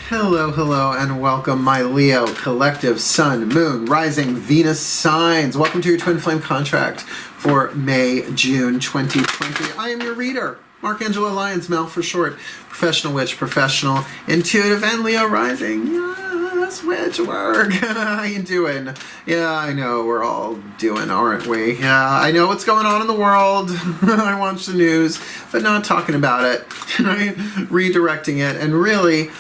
Hello, hello, and welcome, my Leo collective Sun, Moon, Rising, Venus signs. Welcome to your Twin Flame contract for May, June 2020. I am your reader, Angelo, Lyons, Mel for short. Professional witch, professional, intuitive, and Leo rising. Yes, witch work. How you doing? Yeah, I know we're all doing, aren't we? Yeah, I know what's going on in the world. I watch the news, but not talking about it. Right? Redirecting it and really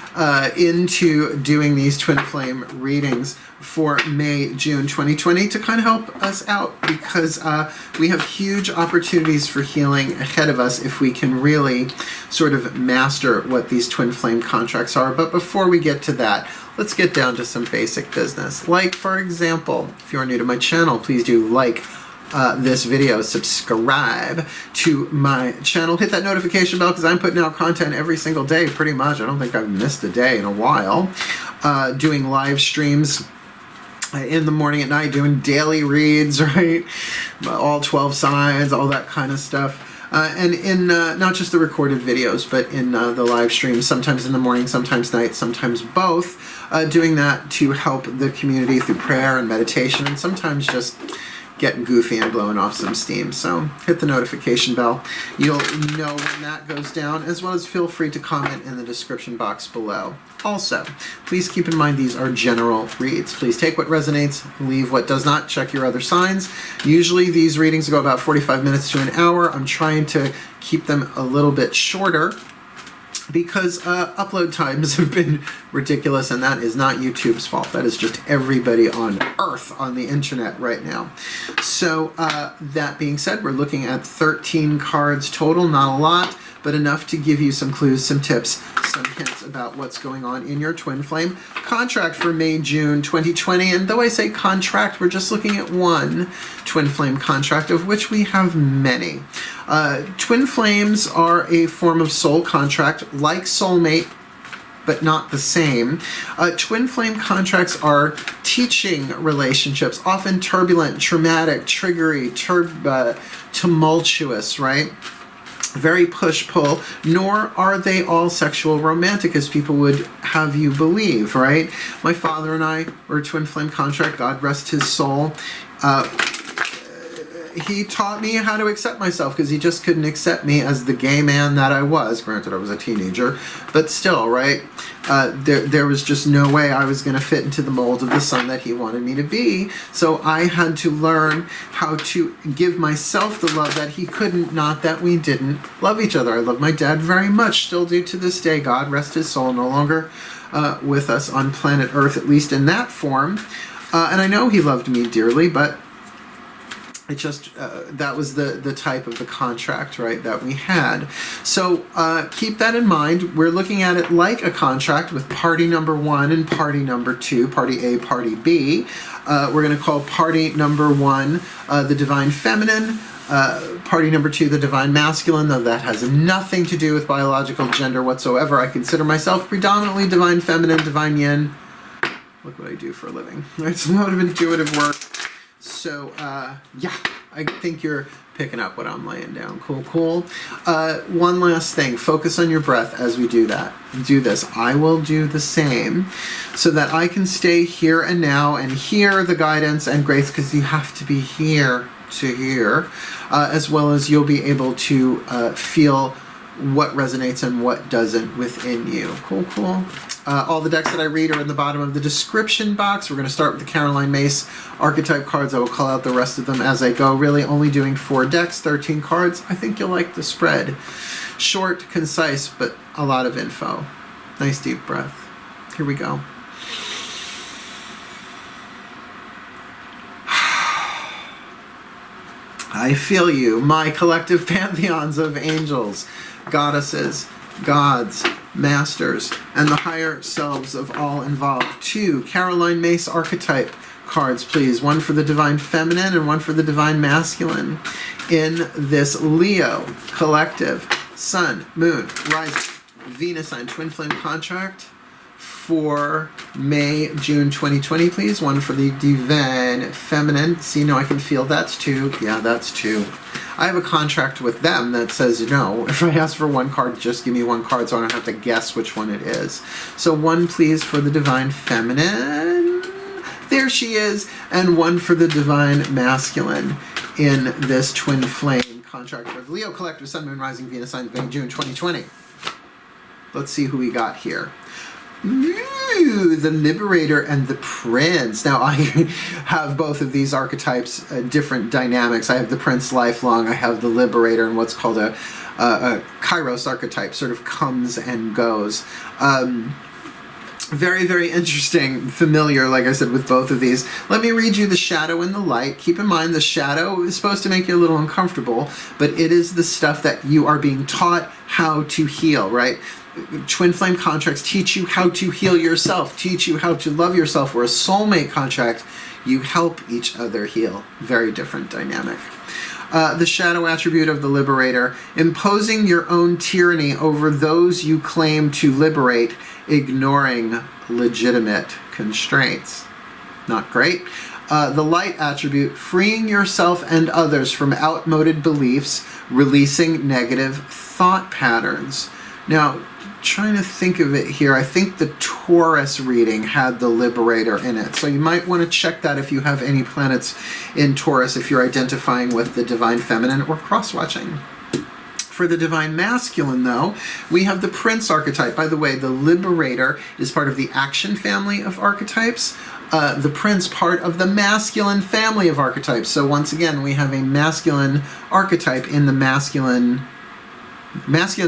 into doing these twin flame readings for May, June 2020 to kind of help us out, because we have huge opportunities for healing ahead of us if we can really sort of master what these twin flame contracts are. But before we get to that, let's get down to some basic business. Like, for example, if you're new to my channel, please do like this video, subscribe to my channel, hit that notification bell, because I'm putting out content every single day pretty much. I don't think I've missed a day in a while. Doing live streams in the morning, at night, doing daily reads, right? All 12 signs, all that kind of stuff. And in not just the recorded videos, but in the live streams, sometimes in the morning, sometimes night, sometimes both, doing that to help the community through prayer and meditation, and sometimes just getting goofy and blowing off some steam. So hit the notification bell. You'll know when that goes down, as well as feel free to comment in the description box below. Also, please keep in mind these are general reads. Please take what resonates, leave what does not. Check your other signs. Usually these readings go about 45 minutes to an hour. I'm trying to keep them a little bit shorter because upload times have been ridiculous, and that is not YouTube's fault. That is just everybody on Earth, on the internet right now. So that being said, we're looking at 13 cards total, not a lot, but enough to give you some clues, some tips, some hints about what's going on in your twin flame contract for May, June 2020. And though I say contract, we're just looking at one twin flame contract, of which we have many. Twin flames are a form of soul contract, like soulmate, but not the same. Twin flame contracts are teaching relationships, often turbulent, traumatic, triggery, tumultuous, right? Very push-pull, nor are they all sexual romantic as people would have you believe, right? My father and I were a twin flame contract, God rest his soul. He taught me how to accept myself, because he just couldn't accept me as the gay man that I was. Granted, I was a teenager, but still, right? There was just no way I was going to fit into the mold of the son that he wanted me to be. So I had to learn how to give myself the love that he couldn't, not that we didn't love each other. I love my dad very much, still do to this day. God rest his soul, no longer with us on planet Earth, at least in that form. And I know he loved me dearly, but it just, that was the type of the contract, right, that we had. So keep that in mind. We're looking at it like a contract with party number 1 and party number 2, party A, party B. We're going to call party number 1 the Divine Feminine, party number 2 the Divine Masculine, though that has nothing to do with biological gender whatsoever. I consider myself predominantly Divine Feminine, Divine Yin. Look what I do for a living. It's a lot of intuitive work. So, yeah, I think you're picking up what I'm laying down. Cool, cool. One last thing. Focus on your breath as we do that. Do this. I will do the same so that I can stay here and now and hear the guidance and grace, because you have to be here to hear, as well as you'll be able to feel what resonates and what doesn't within you. Cool, cool. All the decks that I read are in the bottom of the description box. We're going to start with the Caroline Myss archetype cards. I will call out the rest of them as I go. Really only doing 4 decks, 13 cards. I think you'll like the spread. Short, concise, but a lot of info. Nice deep breath. Here we go. I feel you, my collective pantheons of angels, goddesses, gods, masters, and the higher selves of all involved. 2 Caroline Myss archetype cards, please. 1 for the Divine Feminine and 1 for the Divine Masculine. In this Leo collective Sun, Moon, Rising, Venus sign twin flame contract for May, June 2020, please. 1 for the Divine Feminine. See, now I can feel that's 2. Yeah, that's 2. I have a contract with them that says, no, if I ask for one card, just give me one card so I don't have to guess which one it is. So one, please, for the Divine Feminine. There she is. And one for the Divine Masculine in this Twin Flame contract for the Leo Collective, Sun, Moon, Rising, Venus signs, May, June 2020. Let's see who we got here. Ooh, the Liberator and the Prince. Now, I have both of these archetypes, different dynamics. I have the Prince lifelong. I have the Liberator and what's called a Kairos archetype, sort of comes and goes. Very, very interesting, familiar, like I said, with both of these. Let me read you the shadow and the light. Keep in mind the shadow is supposed to make you a little uncomfortable, but it is the stuff that you are being taught how to heal, right? Twin flame contracts teach you how to heal yourself, teach you how to love yourself, where a soulmate contract, you help each other heal. Very different dynamic. The shadow attribute of the Liberator, imposing your own tyranny over those you claim to liberate, ignoring legitimate constraints. Not great. The light attribute, freeing yourself and others from outmoded beliefs, releasing negative thought patterns. Now, trying to think of it here, I think the Taurus reading had the Liberator in it. So you might want to check that if you have any planets in Taurus, if you're identifying with the Divine Feminine or cross-watching. For the Divine Masculine, though, we have the Prince archetype. By the way, the Liberator is part of the Action family of archetypes. The Prince part of the Masculine family of archetypes. So once again, we have a masculine archetype in the masculine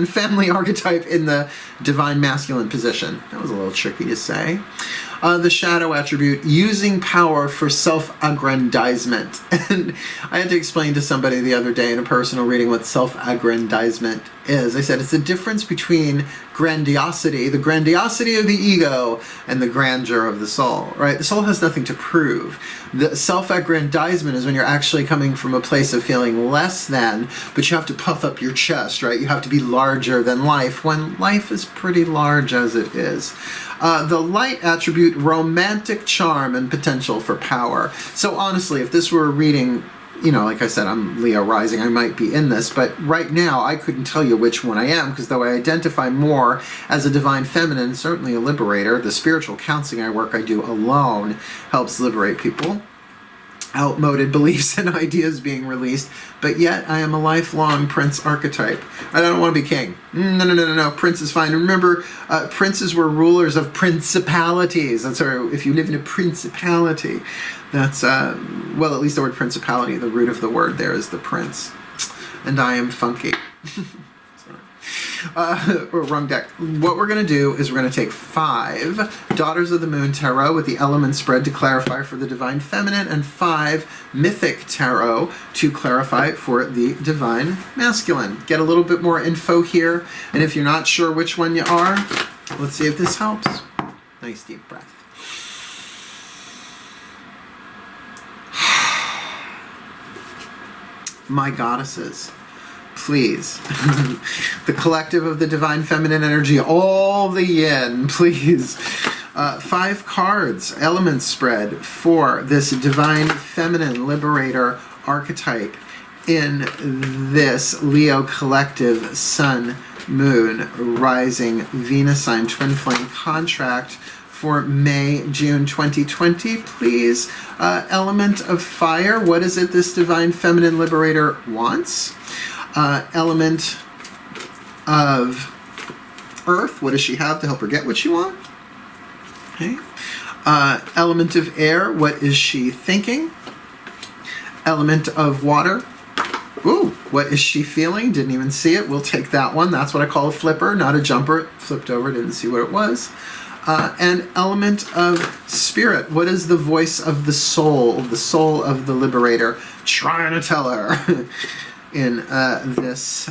family archetype in the Divine Masculine position. That was a little tricky to say. The shadow attribute, using power for self-aggrandizement. And I had to explain to somebody the other day in a personal reading what self-aggrandizement is. I said it's the difference between grandiosity, the grandiosity of the ego, and the grandeur of the soul, right? The soul has nothing to prove. The self-aggrandizement is when you're actually coming from a place of feeling less than, but you have to puff up your chest, right? You have to be larger than life, when life is pretty large as it is. The light attribute, romantic charm and potential for power. So honestly, if this were a reading, you know, like I said, I'm Leo rising, I might be in this, but right now I couldn't tell you which one I am, because though I identify more as a Divine Feminine, certainly a Liberator, the spiritual counseling I do alone helps liberate people. Outmoded beliefs and ideas being released, but yet I am a lifelong Prince archetype. I don't want to be king. No. Prince is fine. Remember, princes were rulers of principalities. That's if you live in a principality, that's, well, at least the word principality, the root of the word there is the prince. And I am funky. Or wrong deck. What we're going to do is we're going to take 5 Daughters of the Moon Tarot with the element spread to clarify for the Divine Feminine, and 5 Mythic Tarot to clarify for the Divine Masculine. Get a little bit more info here, and if you're not sure which one you are, let's see if this helps. Nice deep breath. My goddesses, please. The collective of the Divine Feminine energy, all the yin, please. 5 cards, element spread for this Divine Feminine Liberator archetype in this Leo collective Sun, Moon, Rising, Venus sign, Twin Flame contract for May, June 2020, please. Element of fire, what is it this Divine Feminine Liberator wants? Element of earth, what does she have to help her get what she wants? Okay. Element of air, what is she thinking? Element of water, ooh, what is she feeling? Didn't even see it. We'll take that one. That's what I call a flipper, not a jumper. Flipped over, didn't see what it was. And element of spirit, what is the voice of the soul of the Liberator trying to tell her in this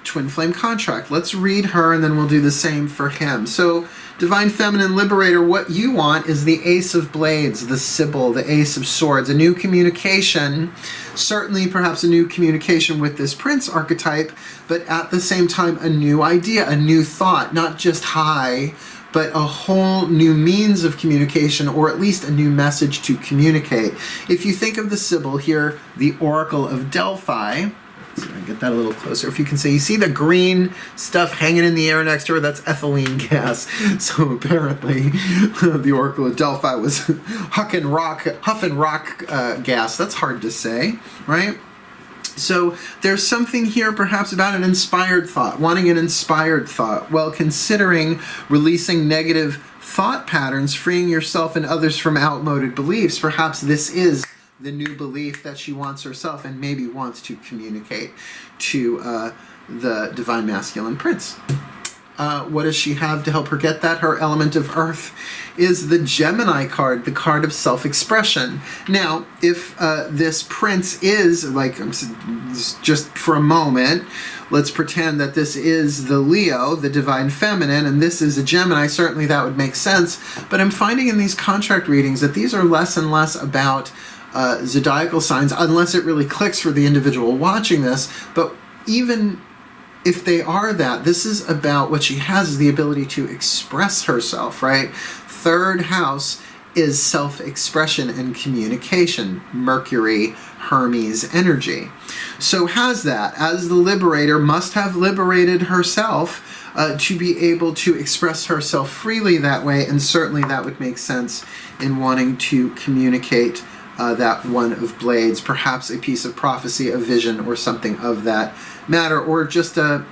Twin Flame contract? Let's read her and then we'll do the same for him. So Divine Feminine Liberator, what you want is the Ace of Blades, the Sibyl, the Ace of Swords, a new communication, certainly perhaps a new communication with this Prince archetype, but at the same time a new idea, a new thought, not just hi, but a whole new means of communication, or at least a new message to communicate. If you think of the Sibyl here, the Oracle of Delphi, So I get that a little closer. If you can see, you see the green stuff hanging in the air next to her? That's ethylene gas. So apparently the Oracle of Delphi was huff and rock gas. That's hard to say, right? So there's something here perhaps about an inspired thought, wanting an inspired thought. Well, considering releasing negative thought patterns, freeing yourself and others from outmoded beliefs, perhaps this is the new belief that she wants herself and maybe wants to communicate to the Divine Masculine Prince. What does she have to help her get that? Her element of earth is the Gemini card, the card of self-expression. Now, if this prince is, like, just for a moment, let's pretend that this is the Leo, the divine feminine, and this is a Gemini, certainly that would make sense. But I'm finding in these contract readings that these are less and less about zodiacal signs, unless it really clicks for the individual watching this. But even if they are that, this is about what she has, is the ability to express herself, right? Third house is self-expression and communication. Mercury, Hermes energy. So has that, as the liberator, must have liberated herself to be able to express herself freely that way, and certainly that would make sense in wanting to communicate that one of blades, perhaps a piece of prophecy, a vision, or something of that matter, or just a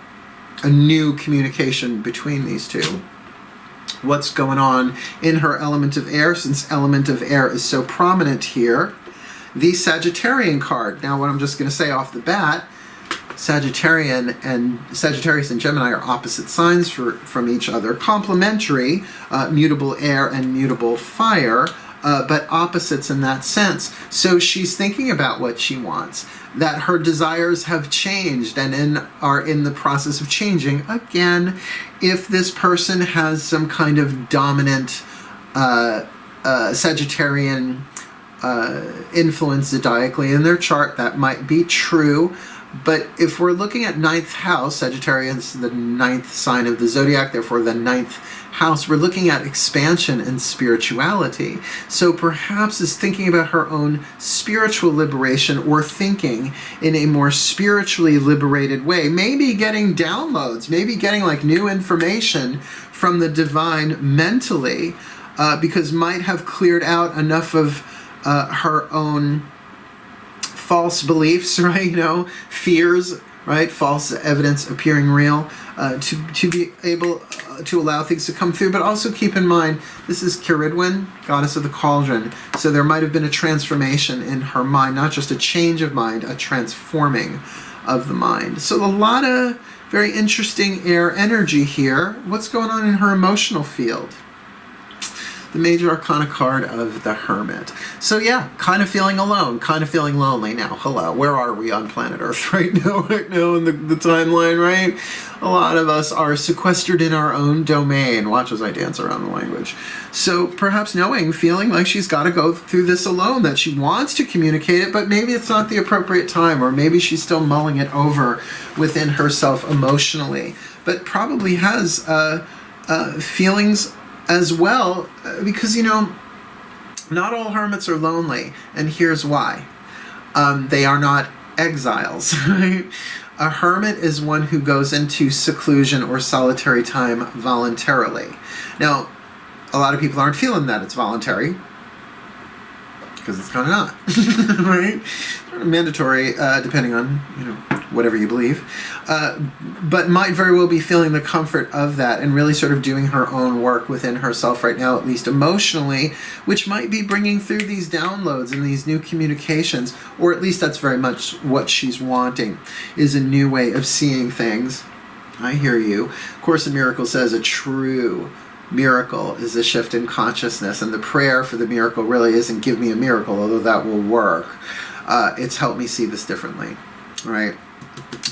new communication between these two. What's going on in her element of air, since element of air is so prominent here? The Sagittarian card. Now, what I'm just going to say off the bat, Sagittarius and Gemini are opposite signs from each other, complementary, mutable air and mutable fire, but opposites in that sense. So she's thinking about what she wants, that her desires have changed and are in the process of changing. Again, if this person has some kind of dominant Sagittarian influence zodiacally in their chart, that might be true. But if we're looking at 9th house, Sagittarius is the 9th sign of the zodiac, therefore the 9th house, we're looking at expansion and spirituality. So perhaps is thinking about her own spiritual liberation, or thinking in a more spiritually liberated way, maybe getting downloads, maybe getting like new information from the divine mentally, because might have cleared out enough of her own false beliefs, right? You know, fears, right? False evidence appearing real, to be able to allow things to come through. But also keep in mind, this is Kiridwin, goddess of the cauldron. So there might have been a transformation in her mind, not just a change of mind, a transforming of the mind. So a lot of very interesting air energy here. What's going on in her emotional field? The major arcana card of the Hermit. So yeah, kind of feeling alone, kind of feeling lonely. Now, hello, where are we on planet Earth right now in the timeline, right? A lot of us are sequestered in our own domain. Watch as I dance around the language. So perhaps feeling like she's got to go through this alone, that she wants to communicate it, but maybe it's not the appropriate time, or maybe she's still mulling it over within herself emotionally, but probably has feelings as well, because, you know, not all hermits are lonely, and here's why. They are not exiles, right? A hermit is one who goes into seclusion or solitary time voluntarily. Now, a lot of people aren't feeling that it's voluntary, because it's kind of not, right? Mandatory, depending on, you know, whatever you believe, but might very well be feeling the comfort of that and really sort of doing her own work within herself right now, at least emotionally, which might be bringing through these downloads and these new communications, or at least that's very much what she's wanting, is a new way of seeing things. I hear you. Course in Miracles says a true miracle is a shift in consciousness, and the prayer for the miracle really isn't give me a miracle, although that will work. It's help me see this differently, right?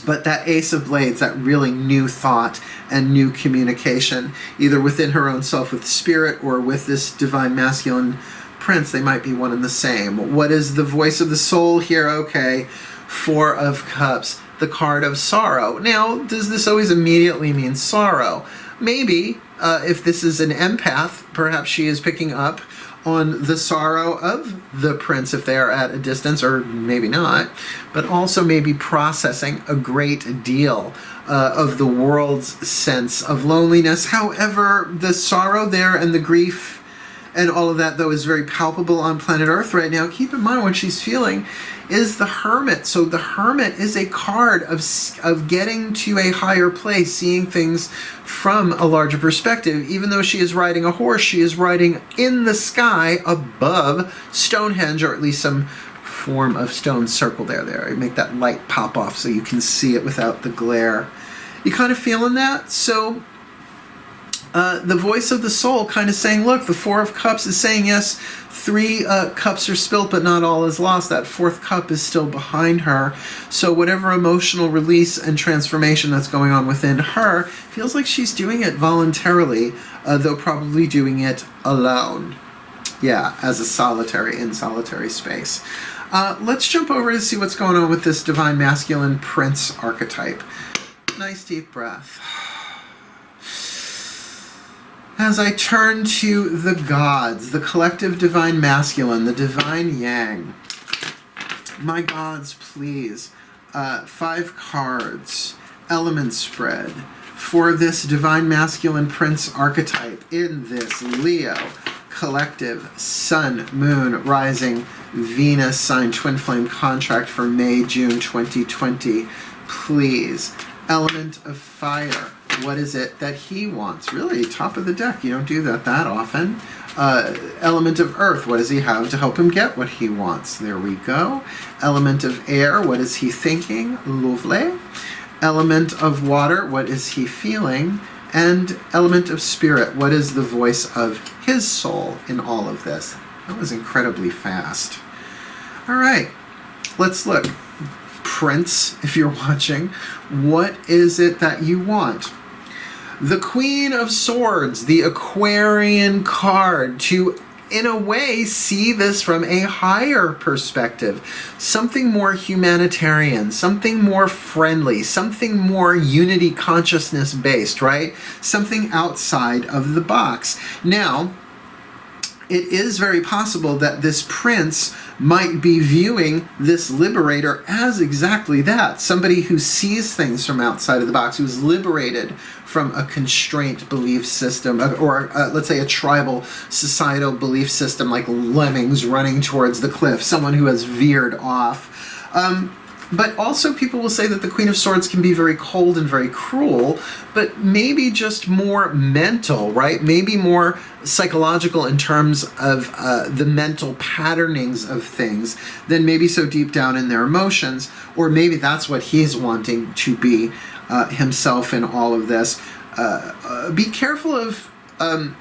But that Ace of Blades, that really new thought and new communication, either within her own self with spirit or with this divine masculine prince, they might be one and the same. What is the voice of the soul here? Okay, Four of Cups, the card of sorrow. Now, does this always immediately mean sorrow? Maybe, if this is an empath, perhaps she is picking up on the sorrow of the prince if they are at a distance, or maybe not, but also maybe processing a great deal of the world's sense of loneliness. However, the sorrow there and the grief and all of that, though, is very palpable on planet Earth right now. Keep in mind what she's feeling is the Hermit. So the Hermit is a card of getting to a higher place, seeing things from a larger perspective. Even though she is riding a horse, she is riding in the sky above Stonehenge, or at least some form of stone circle there. Make that light pop off so you can see it without the glare. You kind of feeling that? So the voice of the soul kind of saying, look, the Four of Cups is saying, yes, 3 cups are spilt, but not all is lost. That 4th cup is still behind her. So whatever emotional release and transformation that's going on within her, feels like she's doing it voluntarily, though probably doing it alone. Yeah, as in solitary space. Let's jump over to see what's going on with this Divine Masculine Prince archetype. Nice deep breath. As I turn to the gods, the collective divine masculine, the divine yang. My gods, please. 5 cards, element spread for this divine masculine prince archetype in this Leo collective sun, moon, rising, Venus sign twin flame contract for May, June 2020. Please. Element of fire. What is it that he wants? Really, top of the deck. You don't do that often. Element of earth. What does he have to help him get what he wants? There we go. Element of air. What is he thinking? Lovely. Element of water. What is he feeling? And element of spirit. What is the voice of his soul in all of this? That was incredibly fast. All right. Let's look. Prince, if you're watching, what is it that you want? The Queen of Swords, the Aquarian card, to, in a way, see this from a higher perspective. Something more humanitarian, something more friendly, something more unity consciousness based, right? Something outside of the box. Now, it is very possible that this prince might be viewing this liberator as exactly that. Somebody who sees things from outside of the box, who's liberated from a constraint belief system, or let's say a tribal societal belief system like lemmings running towards the cliff, someone who has veered off. But also people will say that the Queen of Swords can be very cold and very cruel, but maybe just more mental, right? Maybe more psychological in terms of the mental patternings of things than maybe so deep down in their emotions, or maybe that's what he's wanting to be himself in all of this. Be careful of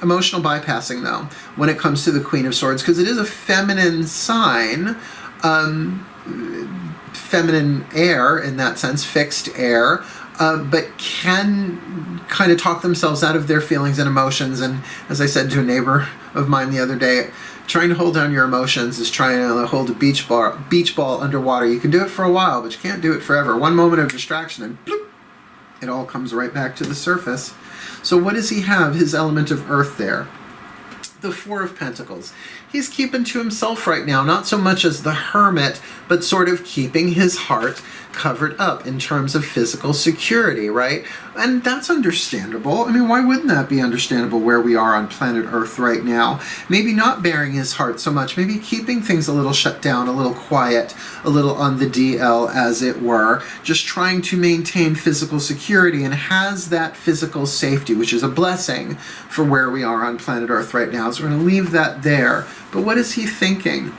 emotional bypassing, though, when it comes to the Queen of Swords, because it is a feminine sign, feminine air in that sense, fixed air, but can kind of talk themselves out of their feelings and emotions. And as I said to a neighbor of mine the other day, trying to hold down your emotions is trying to hold a beach ball underwater. You can do it for a while, but you can't do it forever. One moment of distraction and bloop, it all comes right back to the surface. So what does he have? His element of earth there. The Four of Pentacles. He's keeping to himself right now, not so much as the hermit, but sort of keeping his heart covered up in terms of physical security, right? And that's understandable. I mean, why wouldn't that be understandable where we are on planet Earth right now? Maybe not bearing his heart so much, maybe keeping things a little shut down, a little quiet, a little on the DL, as it were, just trying to maintain physical security and has that physical safety, which is a blessing for where we are on planet Earth right now. So we're going to leave that there. But what is he thinking?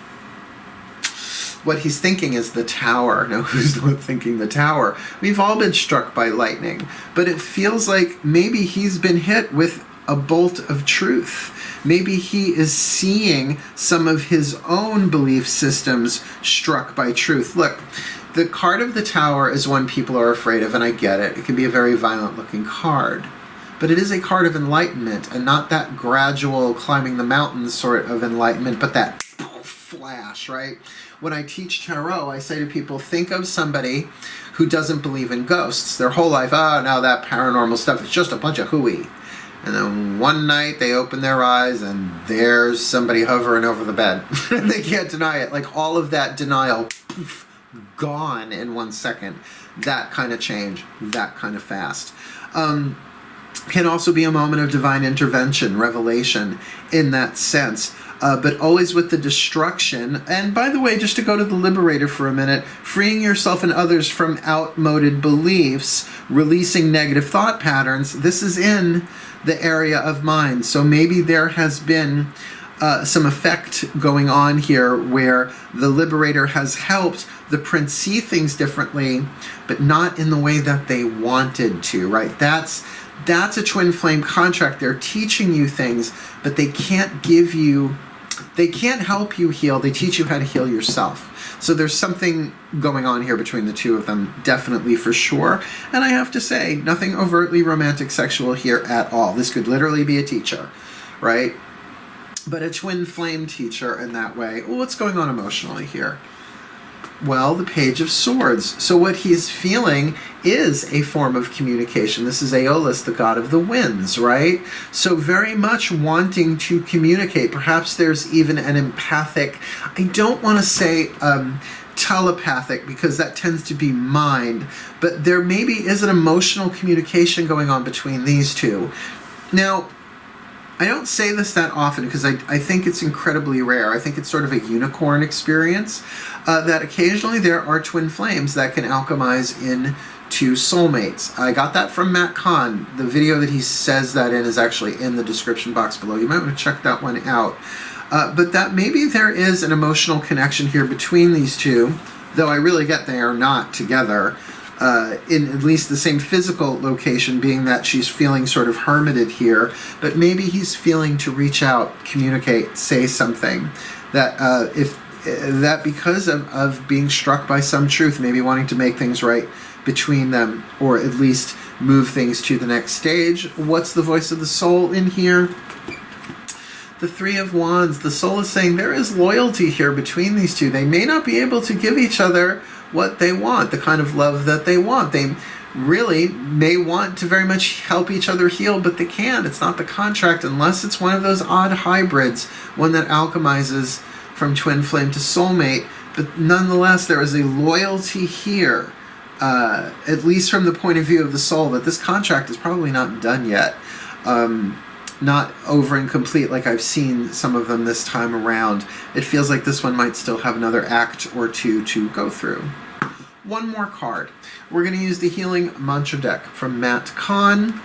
What he's thinking is the Tower. No, who's not thinking the Tower? We've all been struck by lightning, but it feels like maybe he's been hit with a bolt of truth. Maybe he is seeing some of his own belief systems struck by truth. Look, the card of the Tower is one people are afraid of, and I get it. It can be a very violent-looking card. But it is a card of enlightenment, and not that gradual climbing the mountains sort of enlightenment, but that flash, right? When I teach tarot, I say to people, think of somebody who doesn't believe in ghosts. Their whole life, oh, now that paranormal stuff is just a bunch of hooey. And then one night they open their eyes and there's somebody hovering over the bed. And they can't deny it. Like all of that denial, poof, gone in 1 second. That kind of change, that kind of fast. Can also be a moment of divine intervention, revelation in that sense. But always with the destruction. And by the way, just to go to the Liberator for a minute, freeing yourself and others from outmoded beliefs, releasing negative thought patterns. This is in the area of mind. So maybe there has been some effect going on here where the Liberator has helped the Prince see things differently, but not in the way that they wanted to, right? That's a twin flame contract. They're teaching you things, but they can't help you heal. They teach you how to heal yourself. So there's something going on here between the two of them, definitely, for sure. And I have to say, nothing overtly romantic sexual here at all. This could literally be a teacher, right? But a twin flame teacher in that way. Well, what's going on emotionally here? Well, the Page of Swords. So what he's feeling is a form of communication. This is Aeolus, the god of the winds, right? So very much wanting to communicate. Perhaps there's even an empathic, I don't want to say telepathic, because that tends to be mind, but there maybe is an emotional communication going on between these two. Now, I don't say this that often because I think it's incredibly rare. I think it's sort of a unicorn experience, that occasionally there are twin flames that can alchemize into soulmates. I got that from Matt Kahn. The video that he says that in is actually in the description box below. You might want to check that one out. But that maybe there is an emotional connection here between these two, though I really get they are not together. In at least the same physical location, being that she's feeling sort of hermited here, but maybe he's feeling to reach out, communicate, say something, that because of being struck by some truth, maybe wanting to make things right between them, or at least move things to the next stage. What's the voice of the soul in here? The Three of Wands. The soul is saying there is loyalty here between these two. They may not be able to give each other what they want, the kind of love that they want. They really may want to very much help each other heal, but they can't. It's not the contract unless it's one of those odd hybrids, one that alchemizes from twin flame to soulmate. But nonetheless, there is a loyalty here, at least from the point of view of the soul, that this contract is probably not done yet. Not over and complete like I've seen some of them this time around. It feels like this one might still have another act or two to go through. One more card. We're going to use the Healing Mantra deck from Matt Kahn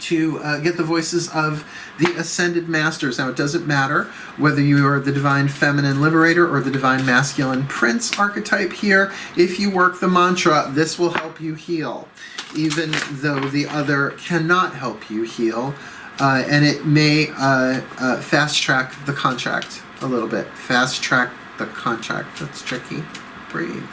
to get the voices of the Ascended Masters. Now, it doesn't matter whether you are the Divine Feminine Liberator or the Divine Masculine Prince archetype here. If you work the mantra, this will help you heal, even though the other cannot help you heal. And it may fast-track the contract a little bit. Fast-track the contract. That's tricky. Breathe.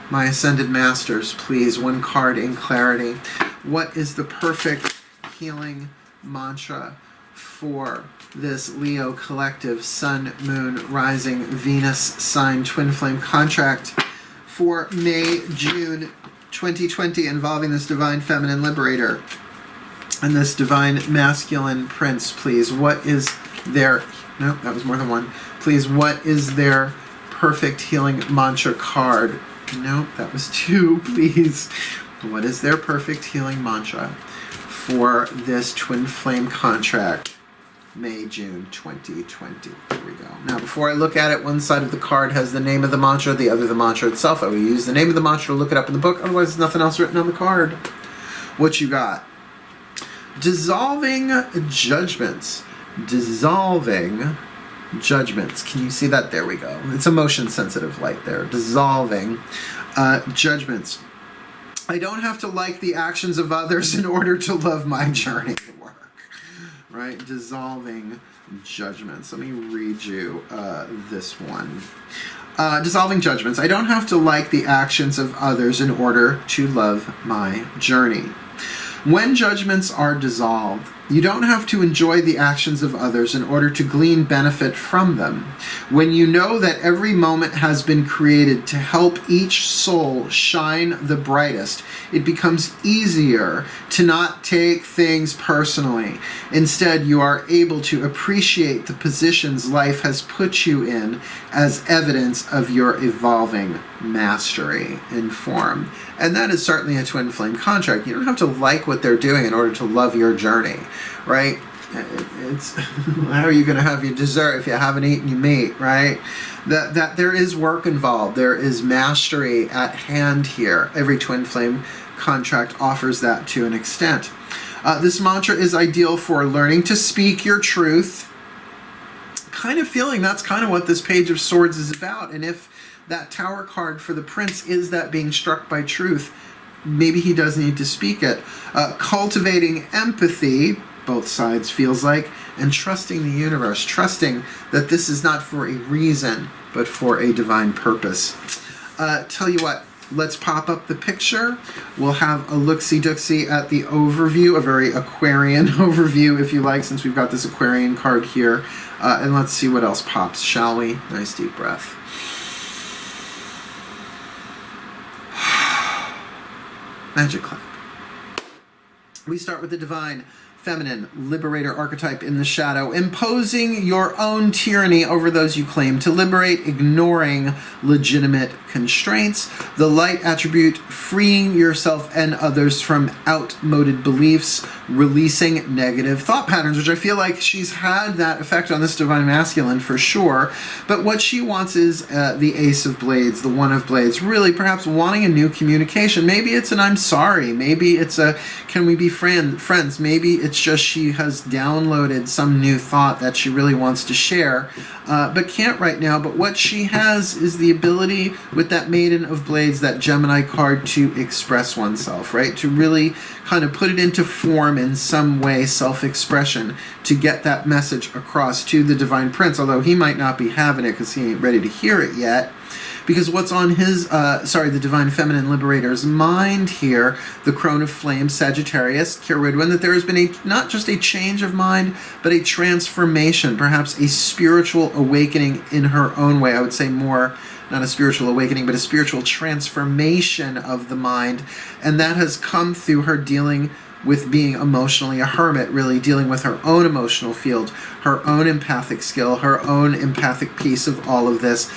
My Ascended Masters, please, one card in clarity. What is the perfect healing mantra for this Leo collective Sun, Moon, Rising, Venus sign twin flame contract for May, June 2020, involving this Divine Feminine Liberator and this Divine Masculine Prince, please? What is their... Nope, that was more than one. Please, what is their perfect healing mantra card? Nope, that was two, please. What is their perfect healing mantra for this twin flame contract, May, June 2020? Here we go. Now, before I look at it, one side of the card has the name of the mantra, the other the mantra itself. I will use the name of the mantra to look it up in the book, otherwise there's nothing else written on the card. What you got? Dissolving Judgements. Dissolving Judgements. Can you see that? There we go. It's a motion-sensitive light there. Dissolving Judgements. I don't have to like the actions of others in order to love my journey to work. Right? Dissolving Judgements. Let me read you this one. Dissolving Judgements. I don't have to like the actions of others in order to love my journey. When judgments are dissolved, You don't have to enjoy the actions of others in order to glean benefit from them. When you know that every moment has been created to help each soul shine the brightest, it becomes easier to not take things personally. Instead, you are able to appreciate the positions life has put you in as evidence of your evolving mastery in form. And that is certainly a twin flame contract. You don't have to like what they're doing in order to love your journey, right? It's how are you going to have your dessert if you haven't eaten your meat, right? That there is work involved. There is mastery at hand here. Every twin flame contract offers that to an extent. This mantra is ideal for learning to speak your truth. Kind of feeling that's kind of what this Page of Swords is about. And if that Tower card for the Prince is that being struck by truth, maybe he does need to speak it. Cultivating empathy, both sides feels like, and trusting the universe, trusting that this is not for a reason, but for a divine purpose. Tell you what, let's pop up the picture. We'll have a look-see-dooksy at the overview, a very Aquarian overview, if you like, since we've got this Aquarian card here. And let's see what else pops, shall we? Nice deep breath. Magic clap. We start with the divine feminine liberator archetype in the shadow, imposing your own tyranny over those you claim to liberate, ignoring legitimate constraints. The light attribute, freeing yourself and others from outmoded beliefs, releasing negative thought patterns, which I feel like she's had that effect on this divine masculine for sure. But what she wants is the Ace of Blades, the One of Blades, really perhaps wanting a new communication. Maybe it's an I'm sorry. Maybe it's a can we be friends? Maybe it's just she has downloaded some new thought that she really wants to share, but can't right now. But what she has is the ability with that Maiden of Blades, that Gemini card, to express oneself, right? To really kind of put it into form in some way, self-expression, to get that message across to the Divine Prince, although he might not be having it because he ain't ready to hear it yet. Because what's on his, the Divine Feminine Liberator's mind here, the Crone of Flames, Sagittarius, Kiridwin, that there has been not just a change of mind, but a transformation, perhaps a spiritual awakening in her own way. I would say more, not a spiritual awakening, but a spiritual transformation of the mind. And that has come through her dealing with being emotionally a hermit, really dealing with her own emotional field, her own empathic skill, her own empathic piece of all of this,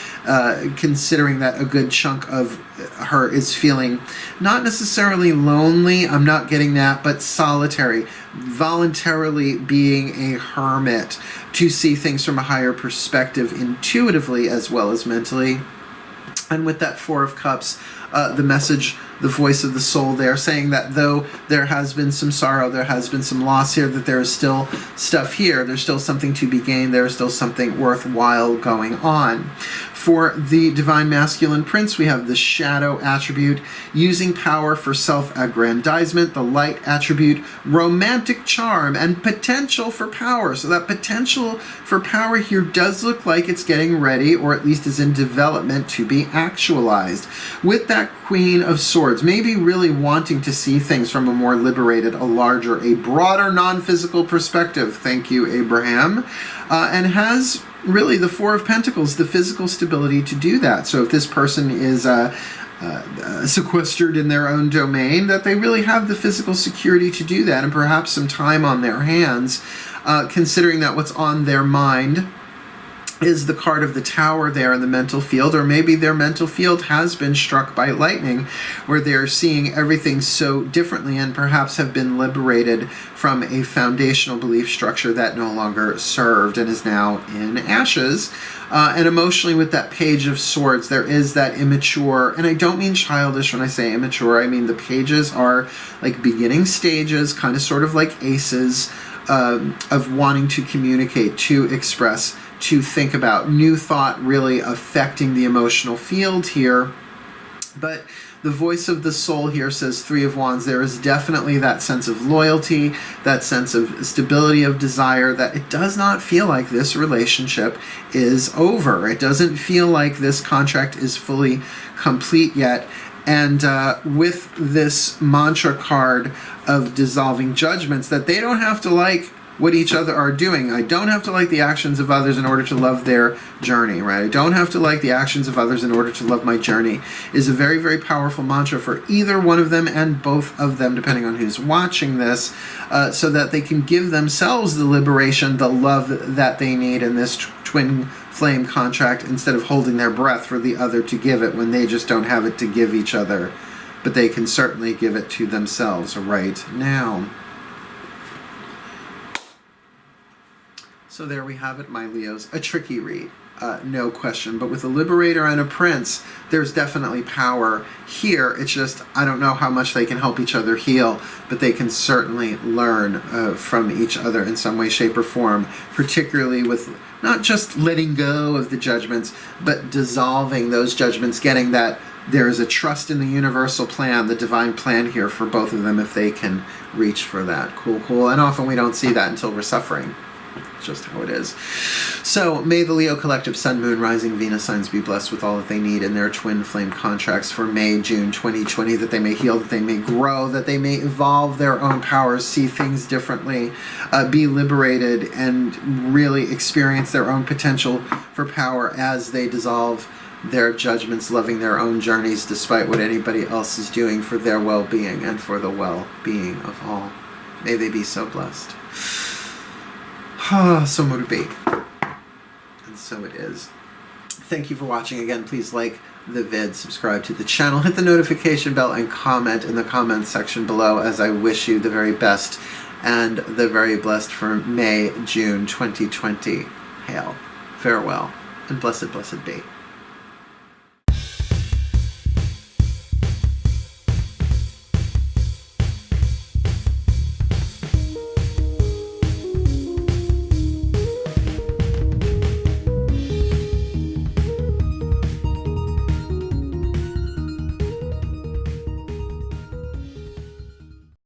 considering that a good chunk of her is feeling not necessarily lonely, I'm not getting that, but solitary, voluntarily being a hermit to see things from a higher perspective intuitively as well as mentally. And with that Four of Cups, the message, the voice of the soul there, saying that though there has been some sorrow, there has been some loss here, that there is still stuff here, there's still something to be gained, there's still something worthwhile going on. For the Divine Masculine Prince, we have the shadow attribute, using power for self-aggrandizement, the light attribute, romantic charm, and potential for power. So that potential for power here does look like it's getting ready, or at least is in development to be actualized. With that Queen of Swords, maybe really wanting to see things from a more liberated, a larger, a broader non-physical perspective. Thank you, Abraham. And has really the Four of Pentacles, the physical stability to do that. So if this person is sequestered in their own domain, that they really have the physical security to do that, and perhaps some time on their hands, considering that what's on their mind is the card of the Tower there in the mental field, or maybe their mental field has been struck by lightning, where they're seeing everything so differently and perhaps have been liberated from a foundational belief structure that no longer served and is now in ashes. And emotionally, with that Page of Swords, there is that immature, and I don't mean childish when I say immature, I mean the pages are like beginning stages, kind of sort of like aces, of wanting to communicate, to express, to think about, new thought really affecting the emotional field here. But the voice of the soul here says Three of Wands. There is definitely that sense of loyalty, that sense of stability of desire, that it does not feel like this relationship is over. It doesn't feel like this contract is fully complete yet. And with this mantra card of dissolving judgments, that they don't have to like what each other are doing. I don't have to like the actions of others in order to love their journey, right? I don't have to like the actions of others in order to love my journey is a very, very powerful mantra for either one of them and both of them, depending on who's watching this, so that they can give themselves the liberation, the love that they need in this twin flame contract, instead of holding their breath for the other to give it when they just don't have it to give each other. But they can certainly give it to themselves right now. So there we have it, my Leos. A tricky read, no question. But with a Liberator and a Prince, there's definitely power here. It's just, I don't know how much they can help each other heal, but they can certainly learn from each other in some way, shape, or form, particularly with not just letting go of the judgments, but dissolving those judgments, getting that there is a trust in the universal plan, the divine plan here for both of them if they can reach for that. Cool, cool. And often we don't see that until we're suffering. It's just how it is. So may the Leo collective Sun, Moon, Rising, Venus signs be blessed with all that they need in their twin flame contracts for May, June 2020, that they may heal, that they may grow, that they may evolve their own powers, see things differently, be liberated, and really experience their own potential for power as they dissolve their judgments, loving their own journeys despite what anybody else is doing for their well-being and for the well-being of all. May they be so blessed. So mote it be. And so it is. Thank you for watching. Again, please like the vid, subscribe to the channel, hit the notification bell, and comment in the comments section below as I wish you the very best and the very blessed for May, June 2020. Hail, farewell, and blessed, blessed be.